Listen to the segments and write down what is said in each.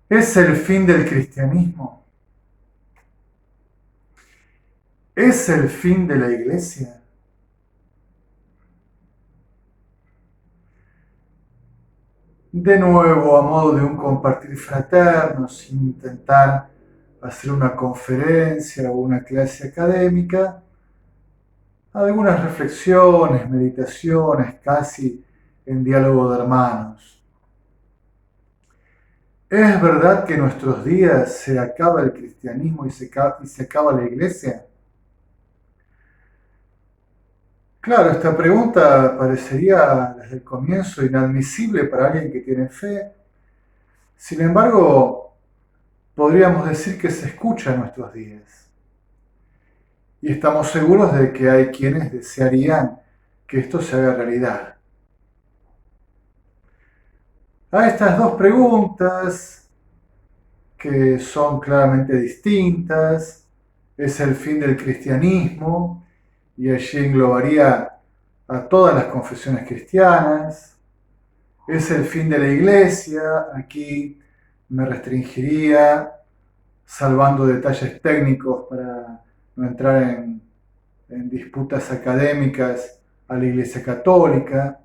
¿Es el fin del cristianismo? ¿Es el fin de la iglesia? De nuevo, a modo de un compartir fraterno, sin intentar hacer una conferencia o una clase académica, algunas reflexiones, meditaciones, casi en diálogo de hermanos. ¿Es verdad que en nuestros días se acaba el cristianismo y se acaba la iglesia? Claro, esta pregunta parecería desde el comienzo inadmisible para alguien que tiene fe. Sin embargo, podríamos decir que se escucha en nuestros días. Y estamos seguros de que hay quienes desearían que esto se haga realidad. A estas dos preguntas, que son claramente distintas, es el fin del cristianismo, y allí englobaría a todas las confesiones cristianas. Es el fin de la iglesia, aquí me restringiría, salvando detalles técnicos para no entrar en disputas académicas, a la iglesia católica.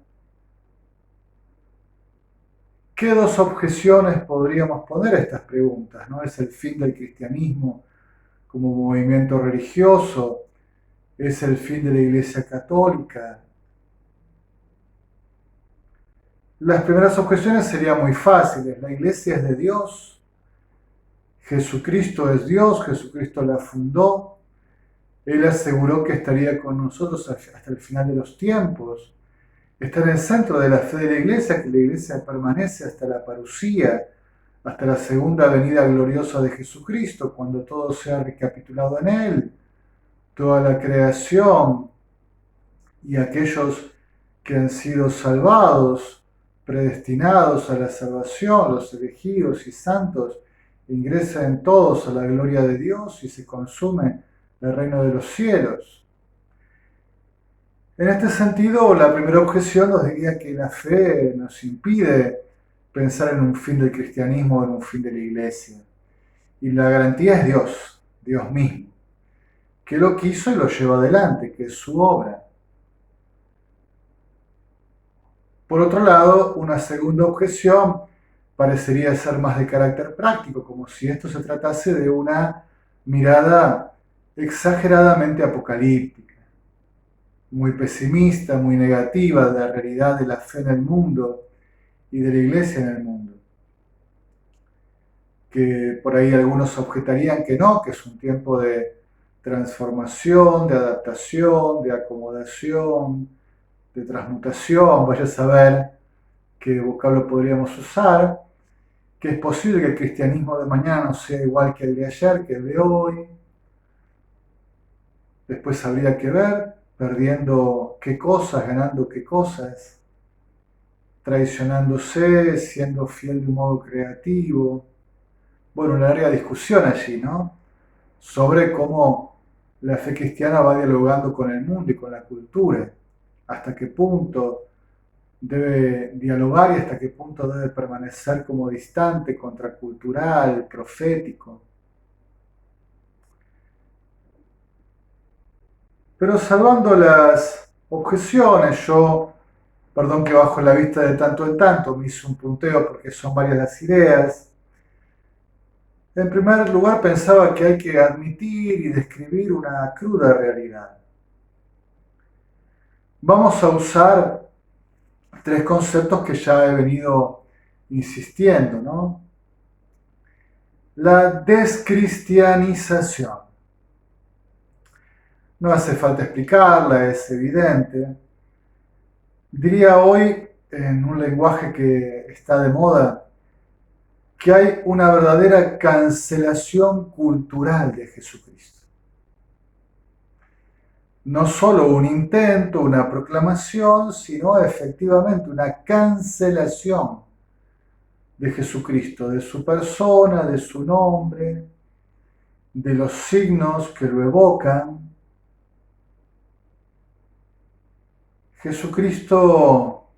¿Qué dos objeciones podríamos poner a estas preguntas? ¿No? ¿Es el fin del cristianismo como movimiento religioso? ¿Es el fin de la iglesia católica? Las primeras objeciones serían muy fáciles. La iglesia es de Dios, Jesucristo es Dios, Jesucristo la fundó, Él aseguró que estaría con nosotros hasta el final de los tiempos. Está en el centro de la fe de la iglesia, que la iglesia permanece hasta la parucía, hasta la segunda venida gloriosa de Jesucristo, cuando todo sea recapitulado en Él, toda la creación y aquellos que han sido salvados, predestinados a la salvación, los elegidos y santos, ingresan todos a la gloria de Dios y se consume el reino de los cielos. En este sentido, la primera objeción nos diría que la fe nos impide pensar en un fin del cristianismo o en un fin de la iglesia. Y la garantía es Dios, Dios mismo, que lo quiso y lo lleva adelante, que es su obra. Por otro lado, una segunda objeción parecería ser más de carácter práctico, como si esto se tratase de una mirada exageradamente apocalíptica, muy pesimista, muy negativa de la realidad de la fe en el mundo y de la iglesia en el mundo. Que por ahí algunos objetarían que no, que es un tiempo de transformación, de adaptación, de acomodación, de transmutación, vaya a saber qué vocablo podríamos usar, que es posible que el cristianismo de mañana no sea igual que el de ayer, que el de hoy. Después habría que ver, perdiendo qué cosas, ganando qué cosas, traicionándose, siendo fiel de un modo creativo. Bueno, una larga discusión allí, ¿no? Sobre cómo la fe cristiana va dialogando con el mundo y con la cultura. Hasta qué punto debe dialogar y hasta qué punto debe permanecer como distante, contracultural, profético. Pero salvando las objeciones, yo, perdón que bajo la vista de tanto en tanto, me hice un punteo porque son varias las ideas. En primer lugar, pensaba que hay que admitir y describir una cruda realidad. Vamos a usar tres conceptos que ya he venido insistiendo, ¿no? La descristianización. No hace falta explicarla, es evidente. Diría hoy, en un lenguaje que está de moda, que hay una verdadera cancelación cultural de Jesucristo. No solo un intento, una proclamación, sino efectivamente una cancelación de Jesucristo, de su persona, de su nombre, de los signos que lo evocan. Jesucristo,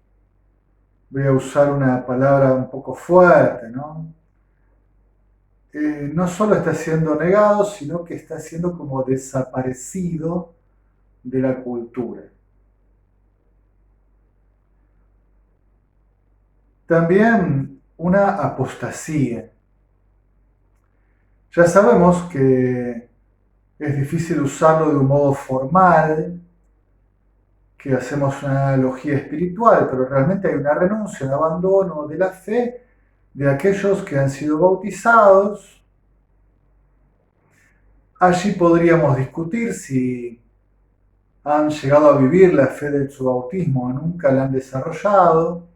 voy a usar una palabra un poco fuerte, ¿no? no solo está siendo negado, sino que está siendo como desaparecido de la cultura. También una apostasía. Ya sabemos que es difícil usarlo de un modo formal, que hacemos una analogía espiritual, pero realmente hay una renuncia, un abandono de la fe de aquellos que han sido bautizados. Allí podríamos discutir si han llegado a vivir la fe de su bautismo o nunca la han desarrollado,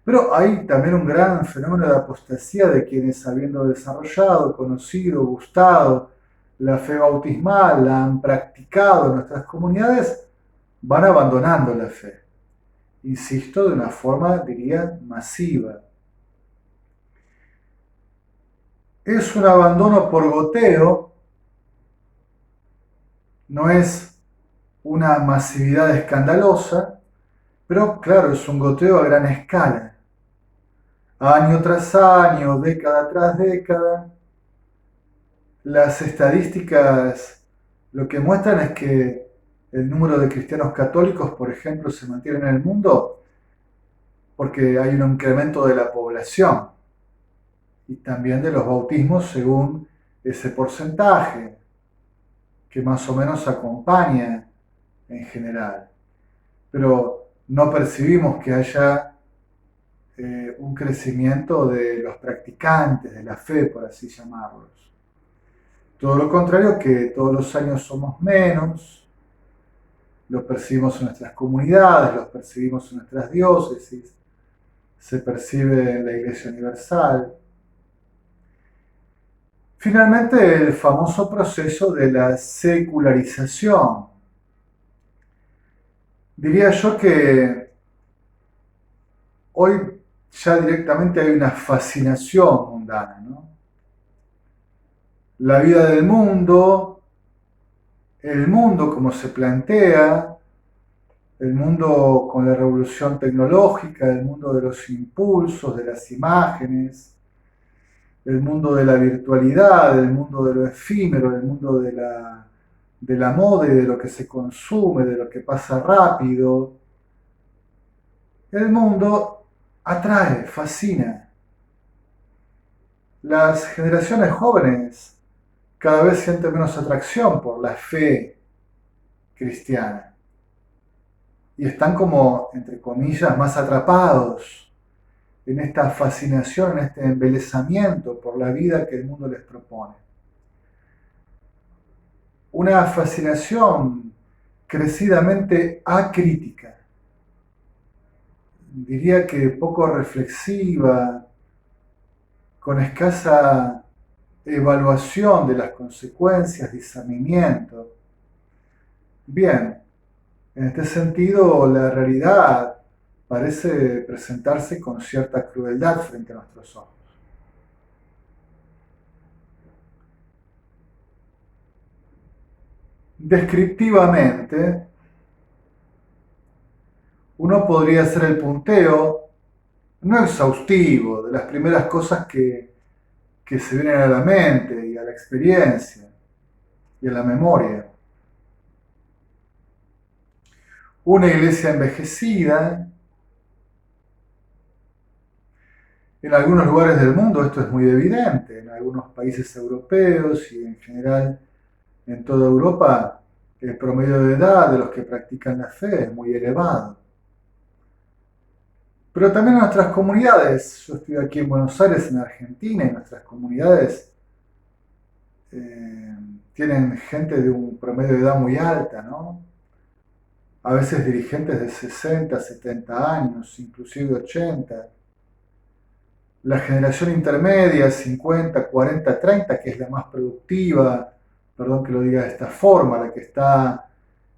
pero hay también un gran fenómeno de apostasía de quienes, habiendo desarrollado, conocido, gustado la fe bautismal, la han practicado en nuestras comunidades, van abandonando la fe. Insisto, de una forma, diría, masiva. Es un abandono por goteo, no es una masividad escandalosa, pero claro, es un goteo a gran escala. Año tras año, década tras década, las estadísticas lo que muestran es que el número de cristianos católicos, por ejemplo, se mantiene en el mundo porque hay un incremento de la población y también de los bautismos según ese porcentaje que más o menos acompaña en general. Pero no percibimos que haya un crecimiento de los practicantes de la fe, por así llamarlos. Todo lo contrario, que todos los años somos menos, los percibimos en nuestras comunidades, los percibimos en nuestras diócesis, se percibe en la Iglesia Universal. Finalmente, el famoso proceso de la secularización. Diría yo que hoy ya directamente hay una fascinación mundana, ¿no? La vida del mundo, el mundo como se plantea, el mundo con la revolución tecnológica, el mundo de los impulsos, de las imágenes, el mundo de la virtualidad, el mundo de lo efímero, el mundo de la moda y de lo que se consume, de lo que pasa rápido. El mundo atrae, fascina. Las generaciones jóvenes cada vez sienten menos atracción por la fe cristiana y están como, entre comillas, más atrapados en esta fascinación, en este embelesamiento por la vida que el mundo les propone. Una fascinación crecidamente acrítica, diría que poco reflexiva, con escasa evaluación de las consecuencias, discernimiento. Bien, en este sentido, la realidad parece presentarse con cierta crueldad frente a nuestros ojos. Descriptivamente, uno podría hacer el punteo, no exhaustivo, de las primeras cosas que se vienen a la mente y a la experiencia y a la memoria. Una iglesia envejecida. En algunos lugares del mundo esto es muy evidente, en algunos países europeos y en general en toda Europa el promedio de edad de los que practican la fe es muy elevado. Pero también en nuestras comunidades, yo estoy aquí en Buenos Aires, en Argentina, y nuestras comunidades tienen gente de un promedio de edad muy alta, ¿no? A veces dirigentes de 60, 70 años, inclusive 80. La generación intermedia, 50, 40, 30, que es la más productiva, perdón que lo diga de esta forma, la que está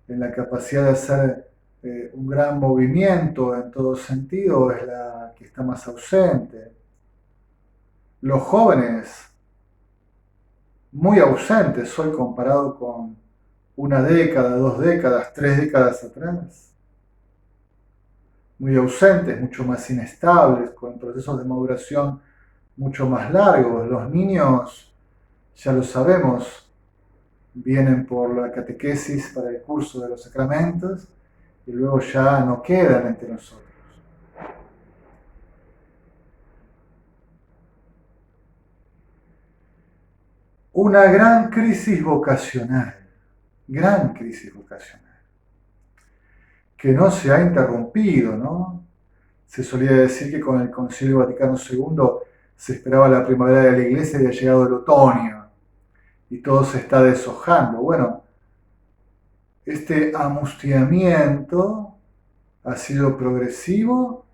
en la capacidad de hacer un gran movimiento en todo sentido, es la que está más ausente. Los jóvenes, muy ausentes hoy comparado con una década, 2 décadas, 3 décadas atrás. Muy ausentes, mucho más inestables, con procesos de maduración mucho más largos. Los niños, ya lo sabemos, vienen por la catequesis para el curso de los sacramentos y luego ya no quedan entre nosotros. Una gran crisis vocacional, que no se ha interrumpido, ¿no? Se solía decir que con el Concilio Vaticano II se esperaba la primavera de la Iglesia y ha llegado el otoño y todo se está deshojando. Bueno, este amustiamiento ha sido progresivo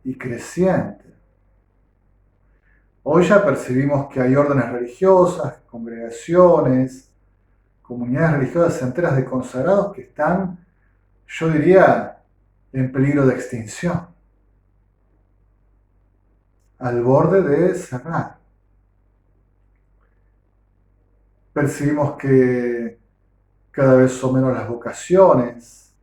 y creciente. Hoy ya percibimos que hay órdenes religiosas, congregaciones, comunidades religiosas enteras de consagrados que están, yo diría, en peligro de extinción, al borde de cerrar. Percibimos que cada vez son menos las vocaciones,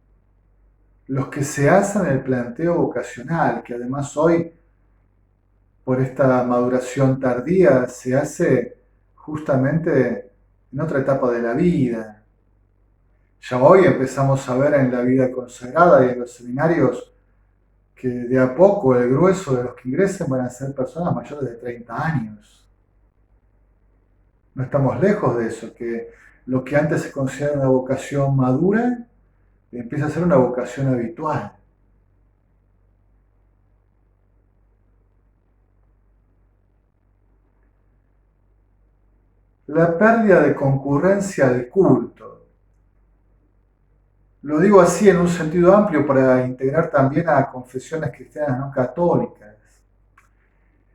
los que se hacen el planteo vocacional, que además hoy, por esta maduración tardía, se hace justamente en otra etapa de la vida. Ya hoy empezamos a ver en la vida consagrada y en los seminarios que de a poco el grueso de los que ingresen van a ser personas mayores de 30 años. No estamos lejos de eso, que lo que antes se considera una vocación madura empieza a ser una vocación habitual. La pérdida de concurrencia al culto. Lo digo así en un sentido amplio para integrar también a confesiones cristianas no católicas.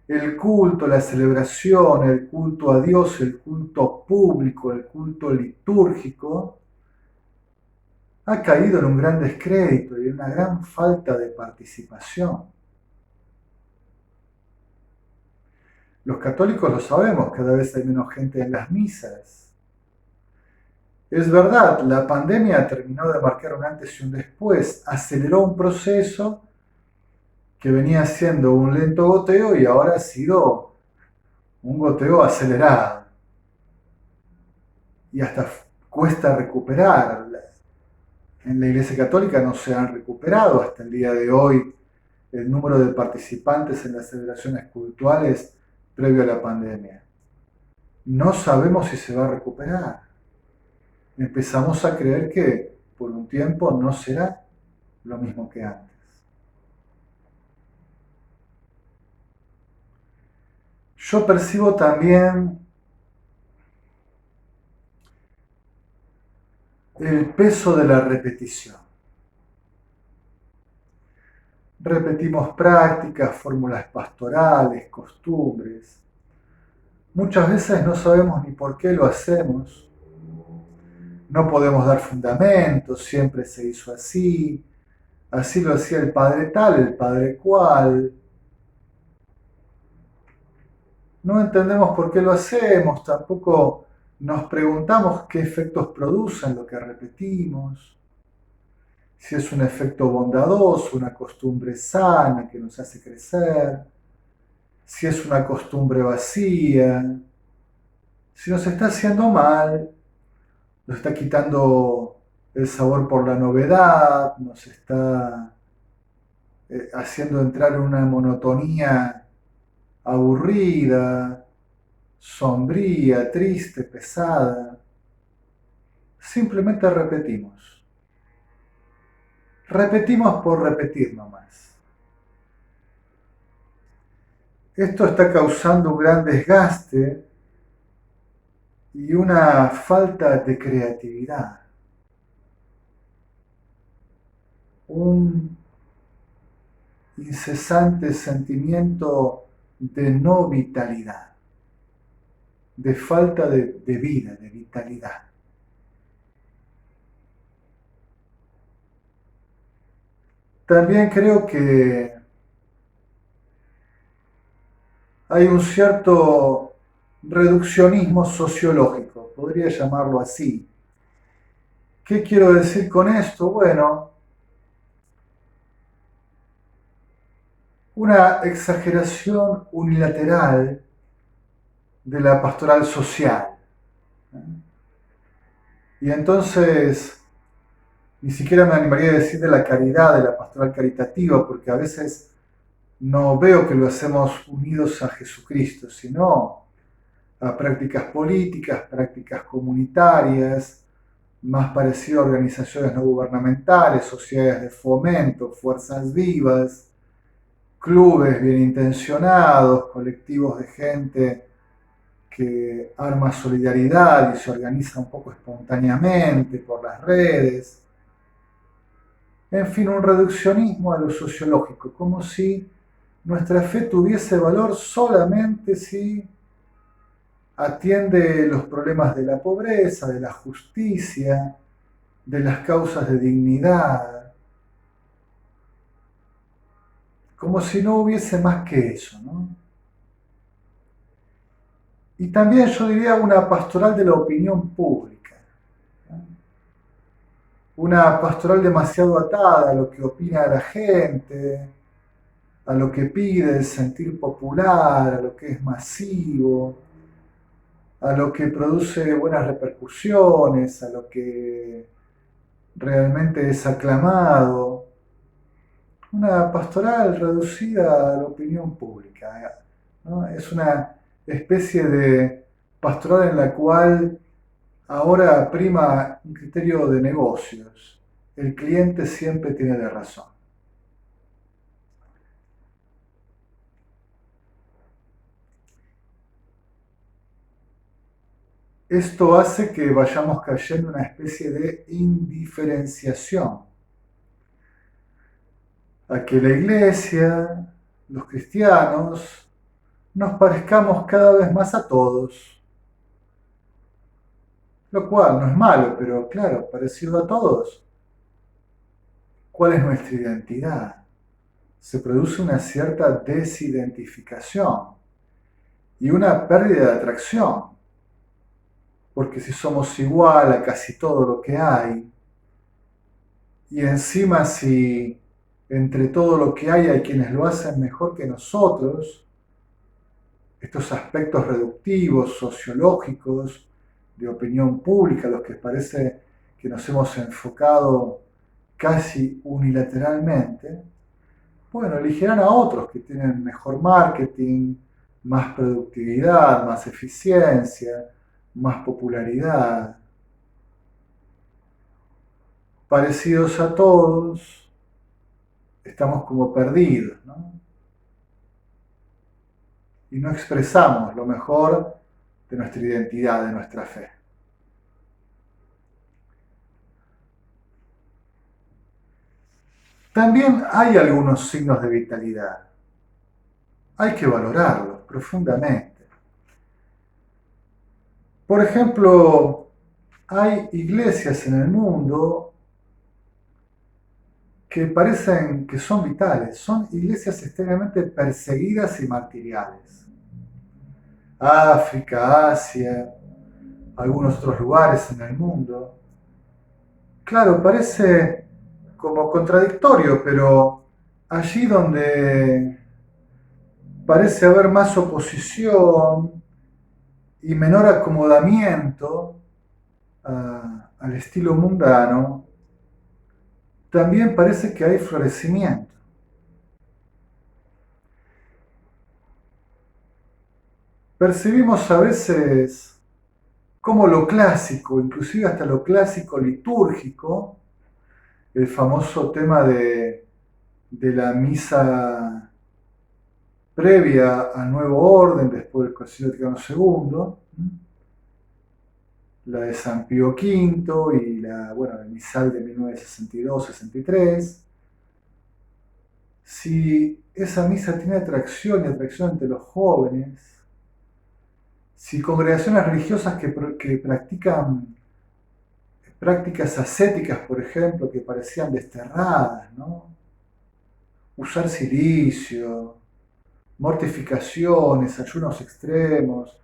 El culto, la celebración, el culto a Dios, el culto público, el culto litúrgico, ha caído en un gran descrédito y en una gran falta de participación. Los católicos lo sabemos, cada vez hay menos gente en las misas. Es verdad, la pandemia terminó de marcar un antes y un después, aceleró un proceso que venía siendo un lento goteo y ahora ha sido un goteo acelerado. Y hasta cuesta recuperar. En la Iglesia Católica no se han recuperado hasta el día de hoy el número de participantes en las celebraciones cultuales previo a la pandemia. No sabemos si se va a recuperar. Empezamos a creer que por un tiempo no será lo mismo que antes. Yo percibo también el peso de la repetición. Repetimos prácticas, fórmulas pastorales, costumbres. Muchas veces no sabemos ni por qué lo hacemos. No podemos dar fundamentos, siempre se hizo así. Así lo hacía el padre tal, el padre cual. No entendemos por qué lo hacemos, tampoco nos preguntamos qué efectos producen lo que repetimos. Si es un efecto bondadoso, una costumbre sana que nos hace crecer, si es una costumbre vacía, si nos está haciendo mal, nos está quitando el sabor por la novedad, nos está haciendo entrar en una monotonía aburrida, sombría, triste, pesada. Simplemente repetimos. Repetimos por repetir nomás. Esto está causando un gran desgaste y una falta de creatividad. Un incesante sentimiento de no vitalidad, de falta de vida, de vitalidad. También creo que hay un cierto reduccionismo sociológico, podría llamarlo así. ¿Qué quiero decir con esto? Bueno, una exageración unilateral de la pastoral social. Y entonces, ni siquiera me animaría a decir de la caridad, de la pastoral caritativa, porque a veces no veo que lo hacemos unidos a Jesucristo, sino a prácticas políticas, prácticas comunitarias, más parecido a organizaciones no gubernamentales, sociedades de fomento, fuerzas vivas, clubes bien intencionados, colectivos de gente que arma solidaridad y se organiza un poco espontáneamente por las redes. En fin, un reduccionismo a lo sociológico, como si nuestra fe tuviese valor solamente si atiende los problemas de la pobreza, de la justicia, de las causas de dignidad, como si no hubiese más que eso, ¿no? Y también yo diría una pastoral de la opinión pública, ¿no? Una pastoral demasiado atada a lo que opina la gente, a lo que pide el sentir popular, a lo que es masivo, a lo que produce buenas repercusiones, a lo que realmente es aclamado. Una pastoral reducida a la opinión pública, ¿no? Es una especie de pastoral en la cual ahora prima un criterio de negocios. El cliente siempre tiene la razón. Esto hace que vayamos cayendo en una especie de indiferenciación, a que la iglesia, los cristianos, nos parezcamos cada vez más a todos, lo cual no es malo, pero claro, parecido a todos. ¿Cuál es nuestra identidad? Se produce una cierta desidentificación y una pérdida de atracción, porque si somos igual a casi todo lo que hay, y encima si entre todo lo que hay quienes lo hacen mejor que nosotros, estos aspectos reductivos, sociológicos, de opinión pública, los que parece que nos hemos enfocado casi unilateralmente, bueno, elegirán a otros que tienen mejor marketing, más productividad, más eficiencia, más popularidad. Parecidos a todos, estamos como perdidos, ¿no? Y no expresamos lo mejor de nuestra identidad, de nuestra fe. También hay algunos signos de vitalidad. Hay que valorarlos profundamente. Por ejemplo, hay iglesias en el mundo que parecen que son vitales. Son iglesias extremadamente perseguidas y martiriales. África, Asia, algunos otros lugares en el mundo. Claro, parece como contradictorio, pero allí donde parece haber más oposición y menor acomodamiento al estilo mundano, también parece que hay florecimiento. Percibimos a veces como lo clásico, inclusive hasta lo clásico litúrgico, el famoso tema de la misa previa al nuevo orden, después del Concilio Vaticano II, la de San Pío V y el misal de 1962-63. Si esa misa tiene atracción y atracción entre los jóvenes, si congregaciones religiosas que practican prácticas ascéticas, por ejemplo, que parecían desterradas, ¿no? Usar silicio, mortificaciones, ayunos extremos,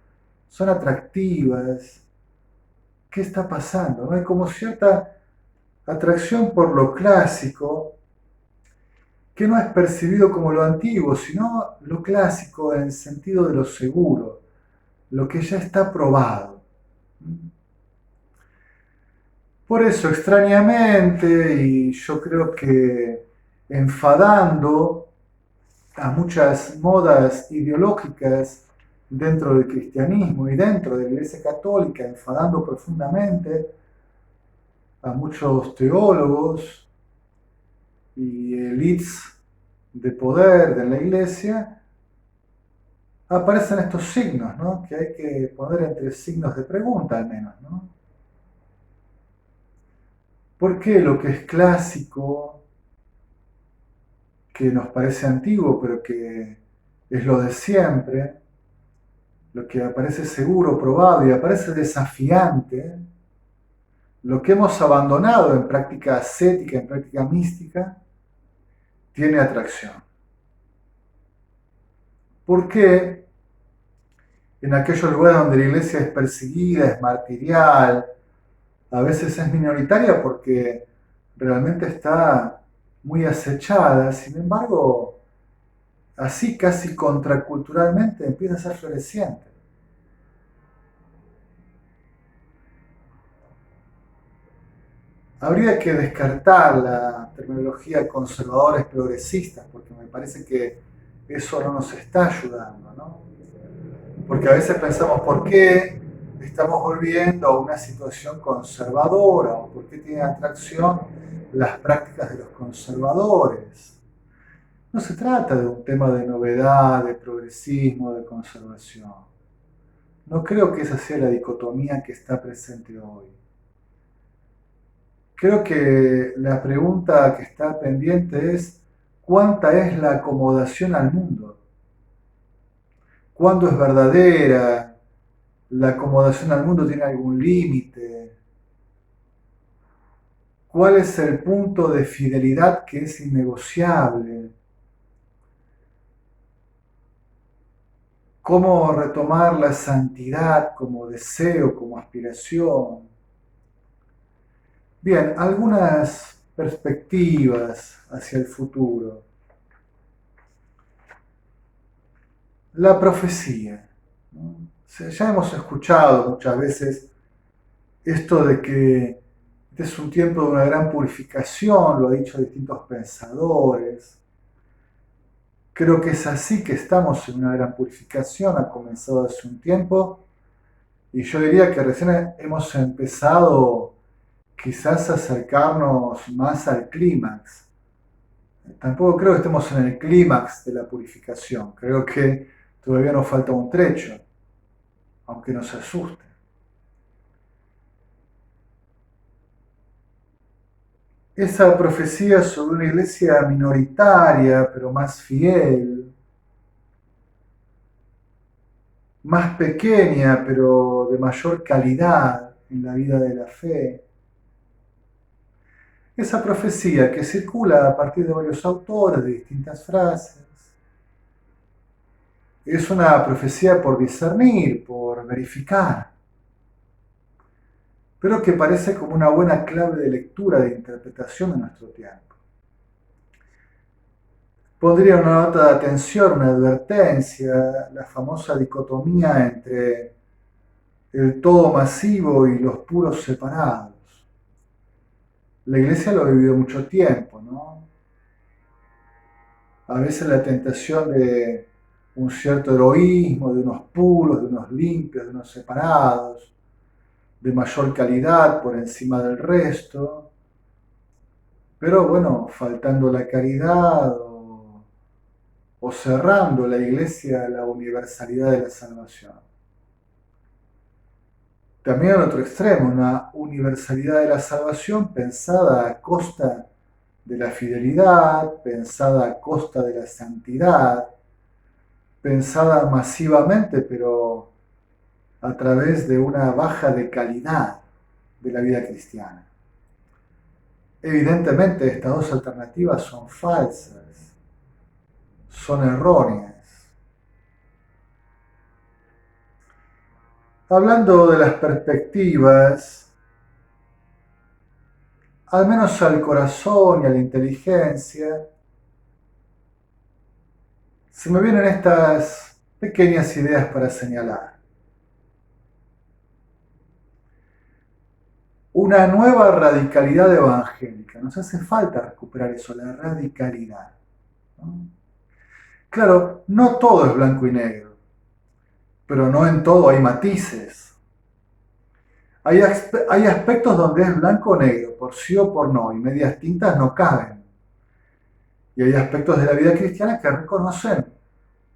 son atractivas. ¿Qué está pasando? ¿No? Hay como cierta atracción por lo clásico que no es percibido como lo antiguo, sino lo clásico en el sentido de lo seguro, lo que ya está probado. Por eso, extrañamente, y yo creo que enfadando a muchas modas ideológicas dentro del cristianismo y dentro de la Iglesia Católica, enfadando profundamente a muchos teólogos y elites de poder de la Iglesia, aparecen estos signos, ¿no? Que hay que poner entre signos de pregunta al menos, ¿no? ¿Por qué lo que es clásico, que nos parece antiguo, pero que es lo de siempre, lo que aparece seguro, probado y aparece desafiante, lo que hemos abandonado en práctica ascética, en práctica mística, tiene atracción? ¿Por qué en aquellos lugares donde la iglesia es perseguida, es martirial, a veces es minoritaria porque realmente está muy acechada, sin embargo, así casi contraculturalmente empieza a ser floreciente? Habría que descartar la terminología conservadores progresistas, porque me parece que eso no nos está ayudando, ¿no? Porque a veces pensamos, ¿por qué estamos volviendo a una situación conservadora? ¿O por qué tienen atracción las prácticas de los conservadores? No se trata de un tema de novedad, de progresismo, de conservación. No creo que esa sea la dicotomía que está presente hoy. Creo que la pregunta que está pendiente es ¿cuánta es la acomodación al mundo? ¿Cuándo es verdadera? ¿La acomodación al mundo tiene algún límite? ¿Cuál es el punto de fidelidad que es innegociable? ¿Cómo retomar la santidad como deseo, como aspiración? Bien, algunas perspectivas hacia el futuro. La profecía, ¿no? O sea, ya hemos escuchado muchas veces esto de que este es un tiempo de una gran purificación, lo han dicho distintos pensadores. Creo que es así, que estamos en una gran purificación, ha comenzado hace un tiempo, y yo diría que recién hemos empezado quizás a acercarnos más al clímax. Tampoco creo que estemos en el clímax de la purificación, creo que todavía nos falta un trecho, aunque nos asuste. Esa profecía sobre una iglesia minoritaria, pero más fiel, más pequeña, pero de mayor calidad en la vida de la fe. Esa profecía que circula a partir de varios autores, de distintas frases, es una profecía por discernir, por verificar, pero que parece como una buena clave de lectura, de interpretación en nuestro tiempo. Pondría una nota de atención, una advertencia, la famosa dicotomía entre el todo masivo y los puros separados. La iglesia lo ha vivido mucho tiempo, ¿no? A veces la tentación de un cierto heroísmo, de unos puros, de unos limpios, de unos separados, de mayor calidad por encima del resto, pero bueno, faltando la caridad o cerrando la iglesia a la universalidad de la salvación. También en otro extremo, una universalidad de la salvación pensada a costa de la fidelidad, pensada a costa de la santidad, pensada masivamente, pero a través de una baja de calidad de la vida cristiana. Evidentemente estas dos alternativas son falsas, son erróneas. Hablando de las perspectivas, al menos al corazón y a la inteligencia, se me vienen estas pequeñas ideas para señalar. Una nueva radicalidad evangélica. Nos hace falta recuperar eso, la radicalidad, ¿no? Claro, no todo es blanco y negro, pero no en todo hay matices. Hay aspectos donde es blanco o negro, por sí o por no, y medias tintas no caben. Y hay aspectos de la vida cristiana que reconocen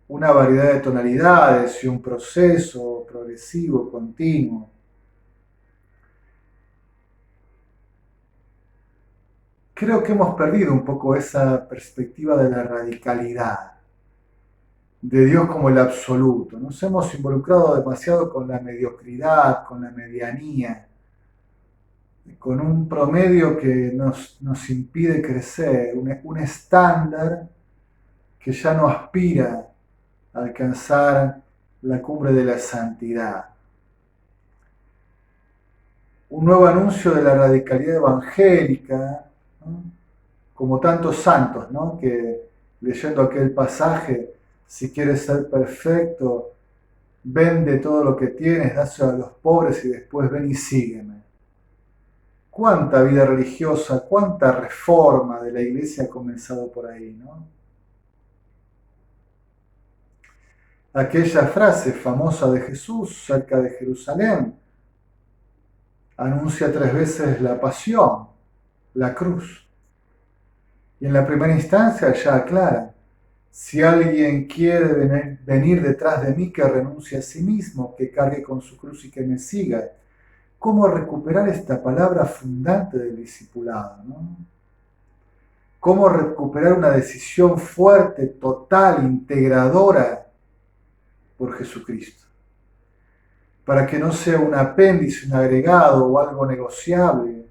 una variedad de tonalidades y un proceso progresivo, continuo. Creo que hemos perdido un poco esa perspectiva de la radicalidad, de Dios como el absoluto. Nos hemos involucrado demasiado con la mediocridad, con la medianía, con un promedio que nos impide crecer, un estándar que ya no aspira a alcanzar la cumbre de la santidad. Un nuevo anuncio de la radicalidad evangélica, ¿no? Como tantos santos, ¿no? Que leyendo aquel pasaje, si quieres ser perfecto, vende todo lo que tienes, dáselo a los pobres y después ven y sígueme. Cuánta vida religiosa, cuánta reforma de la iglesia ha comenzado por ahí, ¿no? Aquella frase famosa de Jesús cerca de Jerusalén anuncia 3 veces la pasión, la cruz. Y en la primera instancia ya aclara, si alguien quiere venir detrás de mí, que renuncie a sí mismo, que cargue con su cruz y que me siga. ¿Cómo recuperar esta palabra fundante del discipulado, ¿no? ¿Cómo recuperar una decisión fuerte, total, integradora por Jesucristo? Para que no sea un apéndice, un agregado o algo negociable,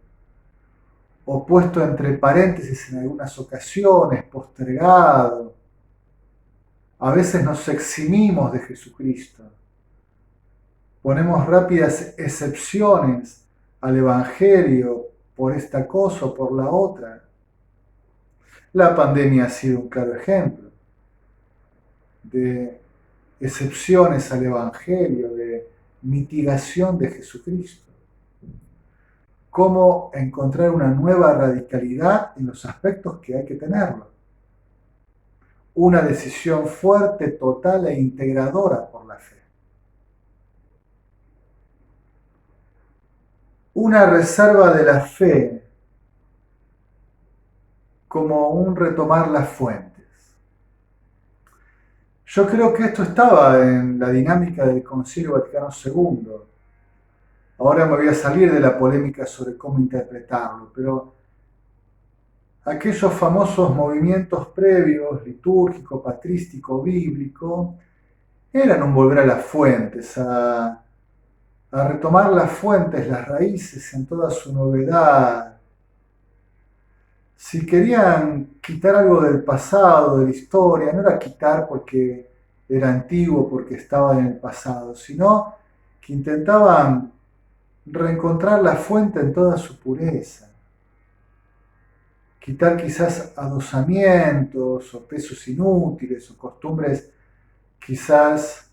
o puesto entre paréntesis en algunas ocasiones, postergado. A veces nos eximimos de Jesucristo. Ponemos rápidas excepciones al Evangelio por esta cosa o por la otra. La pandemia ha sido un claro ejemplo de excepciones al Evangelio, de mitigación de Jesucristo. Cómo encontrar una nueva radicalidad en los aspectos que hay que tenerlo. Una decisión fuerte, total e integradora por la fe. Una reserva de la fe como un retomar las fuentes. Yo creo que esto estaba en la dinámica del Concilio Vaticano II. Ahora me voy a salir de la polémica sobre cómo interpretarlo, pero aquellos famosos movimientos previos, litúrgico, patrístico, bíblico, eran un volver a las fuentes, a retomar las fuentes, las raíces en toda su novedad. Si querían quitar algo del pasado, de la historia, no era quitar porque era antiguo, porque estaba en el pasado, sino que intentaban reencontrar la fuente en toda su pureza. Quitar quizás adosamientos o pesos inútiles o costumbres quizás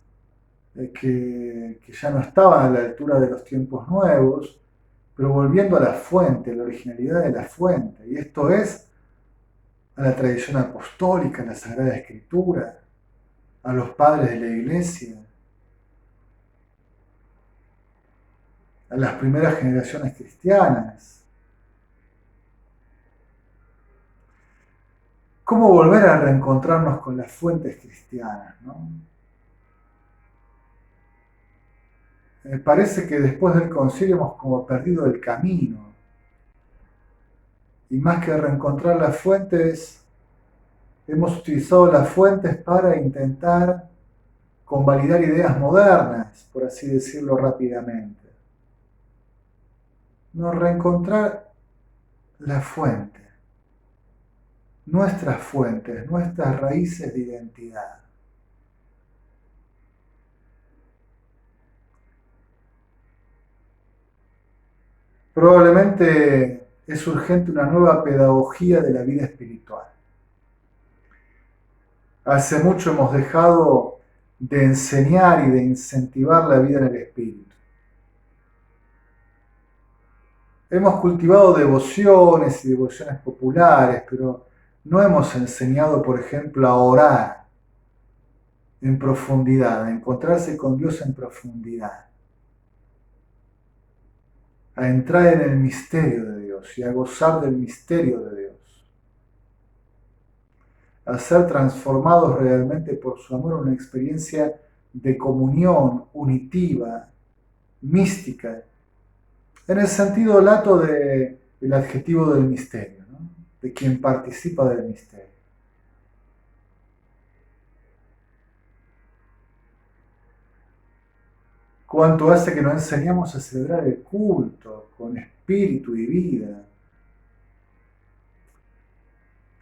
que ya no estaban a la altura de los tiempos nuevos, pero volviendo a la fuente, a la originalidad de la fuente. Y esto es a la tradición apostólica, a la Sagrada Escritura, a los padres de la Iglesia, a las primeras generaciones cristianas. ¿Cómo volver a reencontrarnos con las fuentes cristianas, ¿no? Me parece que después del concilio hemos como perdido el camino. Y más que reencontrar las fuentes, hemos utilizado las fuentes para intentar convalidar ideas modernas, por así decirlo rápidamente. No reencontrar la fuente, nuestras fuentes, nuestras raíces de identidad. Probablemente es urgente una nueva pedagogía de la vida espiritual. Hace mucho hemos dejado de enseñar y de incentivar la vida en el Espíritu. Hemos cultivado devociones y devociones populares, pero no hemos enseñado, por ejemplo, a orar en profundidad, a encontrarse con Dios en profundidad, a entrar en el misterio de Dios y a gozar del misterio de Dios, a ser transformados realmente por su amor en una experiencia de comunión unitiva, mística, en el sentido lato del adjetivo del misterio, ¿no? De quien participa del misterio. Cuánto hace que nos enseñamos a celebrar el culto con espíritu y vida.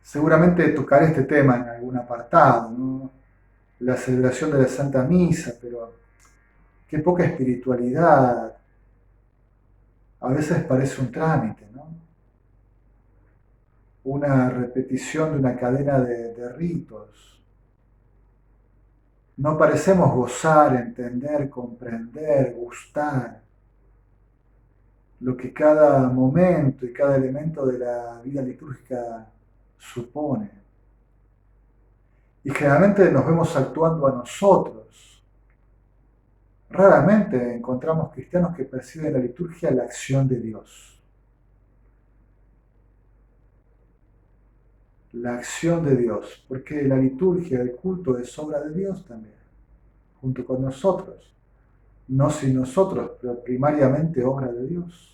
Seguramente tocaré este tema en algún apartado, ¿no? La celebración de la Santa Misa, pero qué poca espiritualidad. A veces parece un trámite, ¿no? Una repetición de una cadena de ritos. No parecemos gozar, entender, comprender, gustar lo que cada momento y cada elemento de la vida litúrgica supone. Y generalmente nos vemos actuando a nosotros. Raramente encontramos cristianos que perciben en la liturgia la acción de Dios. La acción de Dios, porque la liturgia, el culto es obra de Dios también, junto con nosotros. No sin nosotros, pero primariamente obra de Dios.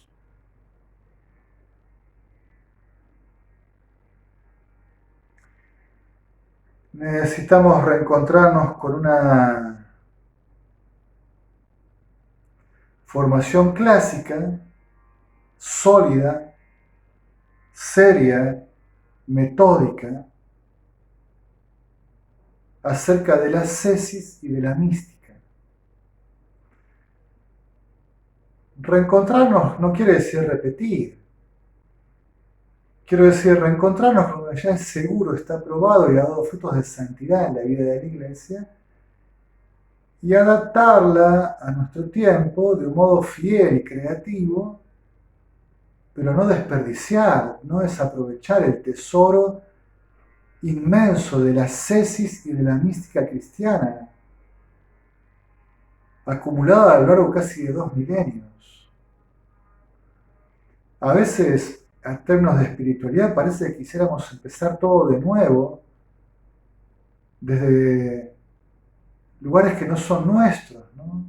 Necesitamos reencontrarnos con una formación clásica, sólida, seria, metódica, acerca de la ascesis y de la mística. Reencontrarnos no quiere decir repetir. Quiero decir, reencontrarnos con lo que ya es seguro, está probado y ha dado frutos de santidad en la vida de la Iglesia y adaptarla a nuestro tiempo de un modo fiel y creativo, pero no desperdiciar, no desaprovechar el tesoro inmenso de la ascesis y de la mística cristiana, acumulada a lo largo casi de 2 milenios. A veces, en términos de espiritualidad, parece que quisiéramos empezar todo de nuevo, desde lugares que no son nuestros, ¿no?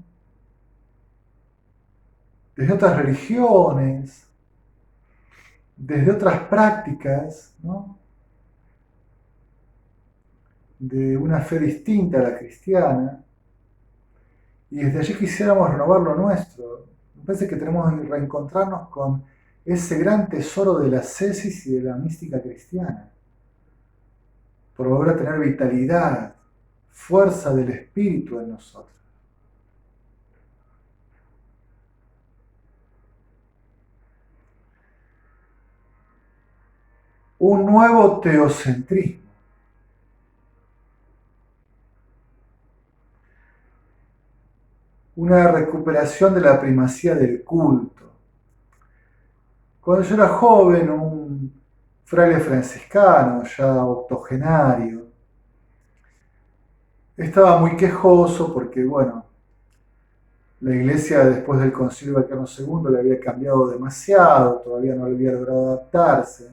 Desde otras religiones, desde otras prácticas, ¿no? De una fe distinta a la cristiana, y desde allí quisiéramos renovar lo nuestro. Me parece que tenemos que reencontrarnos con ese gran tesoro de la ascesis y de la mística cristiana, por volver a tener vitalidad, fuerza del Espíritu en nosotros. Un nuevo teocentrismo. Una recuperación de la primacía del culto. Cuando yo era joven, un fraile franciscano, ya octogenario, estaba muy quejoso porque, bueno, la iglesia después del Concilio Vaticano II le había cambiado demasiado, todavía no le había logrado adaptarse.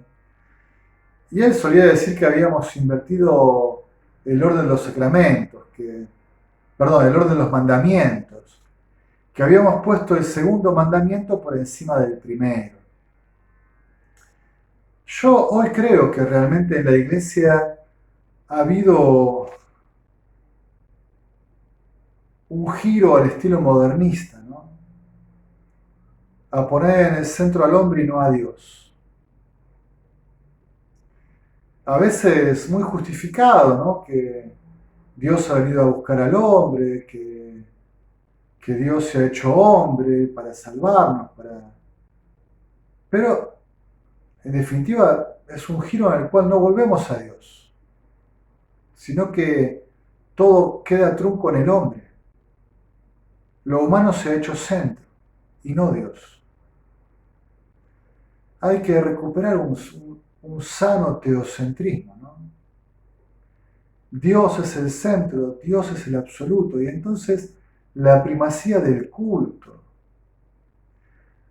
Y él solía decir que habíamos invertido el orden de los sacramentos, el orden de los mandamientos, que habíamos puesto el segundo mandamiento por encima del primero. Yo hoy creo que realmente en la iglesia ha habido un giro al estilo modernista, ¿no? A poner en el centro al hombre y no a Dios. A veces muy justificado, ¿no? Que Dios ha venido a buscar al hombre, que Dios se ha hecho hombre para salvarnos, Pero, en definitiva, es un giro en el cual no volvemos a Dios, sino que todo queda trunco en el hombre. Lo humano se ha hecho centro y no Dios. Hay que recuperar un sano teocentrismo, ¿no? Dios es el centro, Dios es el absoluto, y entonces la primacía del culto.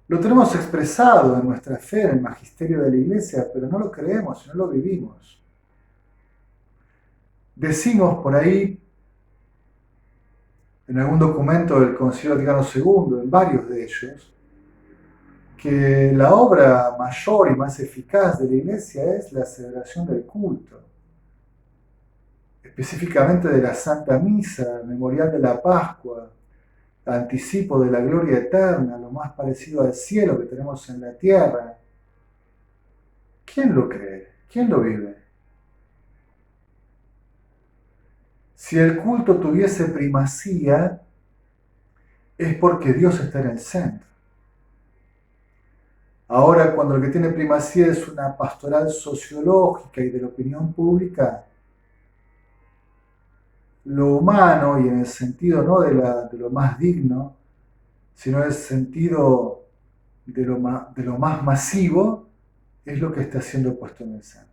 Lo tenemos expresado en nuestra fe, en el magisterio de la Iglesia, pero no lo creemos, no lo vivimos. Decimos por ahí, en algún documento del Concilio Vaticano II, en varios de ellos, que la obra mayor y más eficaz de la Iglesia es la celebración del culto, específicamente de la Santa Misa, memorial de la Pascua, anticipo de la gloria eterna, lo más parecido al cielo que tenemos en la tierra. ¿Quién lo cree? ¿Quién lo vive? Si el culto tuviese primacía, es porque Dios está en el centro. Ahora, cuando lo que tiene primacía es una pastoral sociológica y de la opinión pública, lo humano, y en el sentido no de lo más digno, sino en el sentido de lo más masivo, es lo que está siendo puesto en el centro.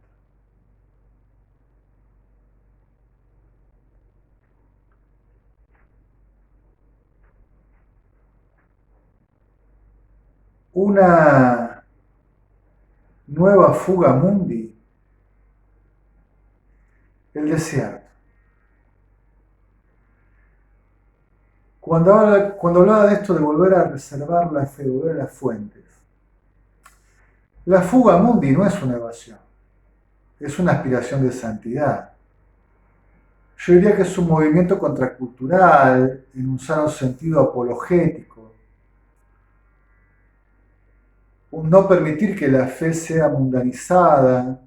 Una nueva fuga mundi, el desierto. Cuando hablaba de esto de volver a reservar la fe, volver a las fuentes, la fuga mundi no es una evasión, es una aspiración de santidad. Yo diría que es un movimiento contracultural, en un sano sentido apologético, un no permitir que la fe sea mundanizada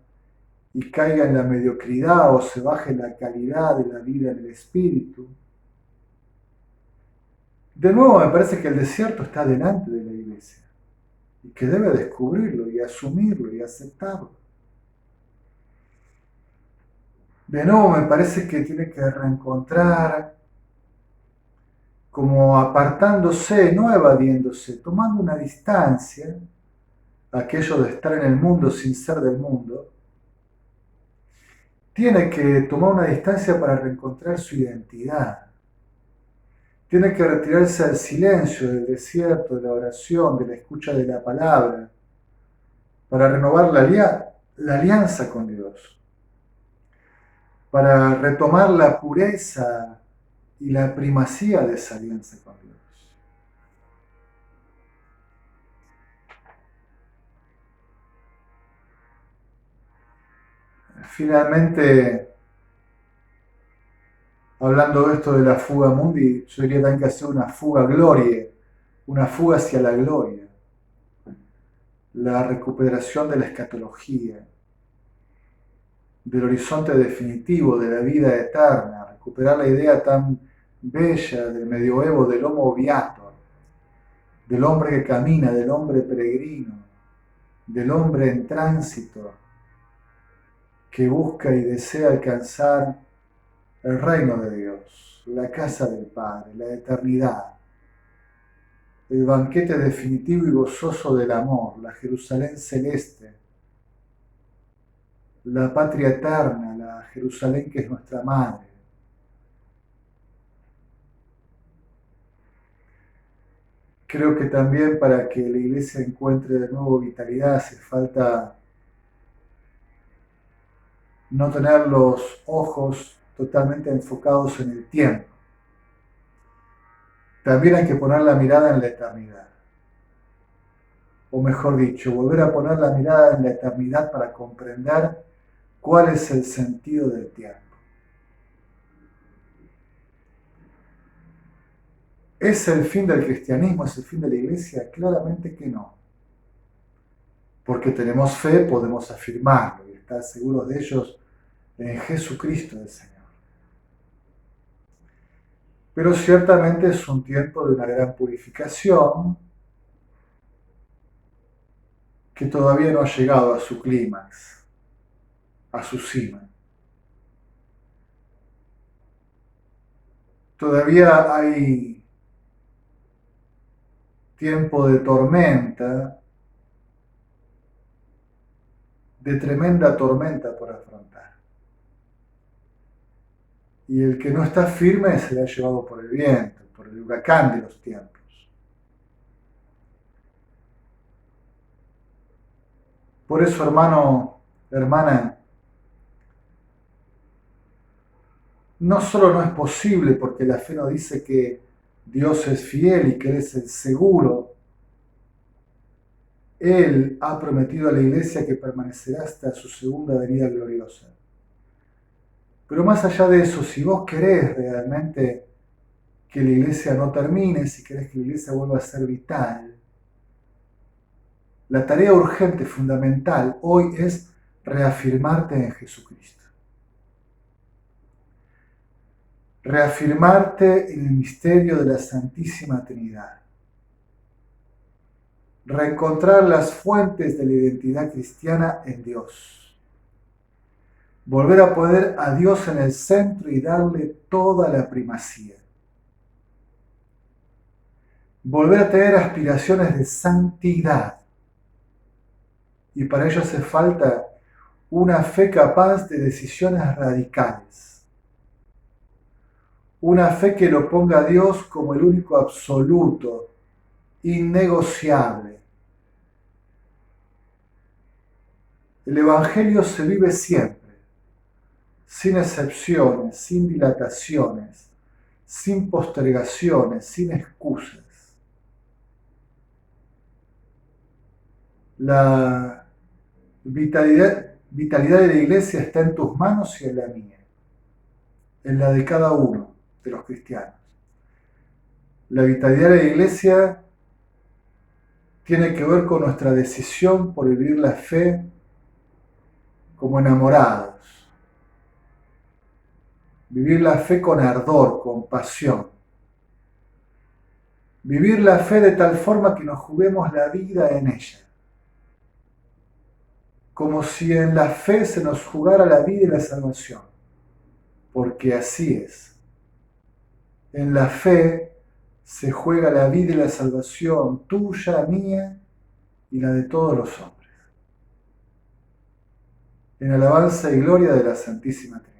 y caiga en la mediocridad o se baje la calidad de la vida en el espíritu. De nuevo, me parece que el desierto está delante de la iglesia y que debe descubrirlo y asumirlo y aceptarlo. De nuevo, me parece que tiene que reencontrar, como apartándose, no evadiéndose, tomando una distancia, aquello de estar en el mundo sin ser del mundo, tiene que tomar una distancia para reencontrar su identidad. Tiene que retirarse al silencio, del desierto, de la oración, de la escucha de la palabra, para renovar la alianza con Dios, para retomar la pureza y la primacía de esa alianza con Dios. Finalmente, hablando de esto de la fuga mundi, yo diría también que hacer una fuga gloria, una fuga hacia la gloria, la recuperación de la escatología, del horizonte definitivo, de la vida eterna, recuperar la idea tan bella del medioevo del homo viator, del hombre que camina, del hombre peregrino, del hombre en tránsito, que busca y desea alcanzar el reino de Dios, la casa del Padre, la eternidad, el banquete definitivo y gozoso del amor, la Jerusalén celeste, la patria eterna, la Jerusalén que es nuestra madre. Creo que también para que la iglesia encuentre de nuevo vitalidad hace falta no tener los ojos totalmente enfocados en el tiempo. También hay que poner la mirada en la eternidad. O mejor dicho, volver a poner la mirada en la eternidad para comprender cuál es el sentido del tiempo. ¿Es el fin del cristianismo? ¿Es el fin de la iglesia? Claramente que no. Porque tenemos fe, podemos afirmarlo y estar seguros de ellos en Jesucristo el Señor. Pero ciertamente es un tiempo de una gran purificación que todavía no ha llegado a su clímax, a su cima. todavía hay tiempo de tormenta, de tremenda tormenta por afrontar. Y el que no está firme será llevado por el viento, por el huracán de los tiempos. Por eso, hermano, hermana, no solo no es posible, porque la fe nos dice que Dios es fiel y que Él es el seguro. Él ha prometido a la iglesia que permanecerá hasta su segunda venida gloriosa. Pero más allá de eso, si vos querés realmente que la iglesia no termine, si querés que la iglesia vuelva a ser vital, la tarea urgente, fundamental, hoy es reafirmarte en Jesucristo. Reafirmarte en el misterio de la Santísima Trinidad. Reencontrar las fuentes de la identidad cristiana en Dios. Volver a poner a Dios en el centro y darle toda la primacía. Volver a tener aspiraciones de santidad. Y para ello hace falta una fe capaz de decisiones radicales. Una fe que lo ponga a Dios como el único absoluto, innegociable. El Evangelio se vive siempre, sin excepciones, sin dilataciones, sin postergaciones, sin excusas. La vitalidad de la iglesia está en tus manos y en la mía, en la de cada uno de los cristianos. La vitalidad de la iglesia tiene que ver con nuestra decisión por vivir la fe como enamorados. Vivir la fe con ardor, con pasión. Vivir la fe de tal forma que nos juguemos la vida en ella. Como si en la fe se nos jugara la vida y la salvación. Porque así es. En la fe se juega la vida y la salvación tuya, mía y la de todos los hombres. En alabanza y gloria de la Santísima Trinidad.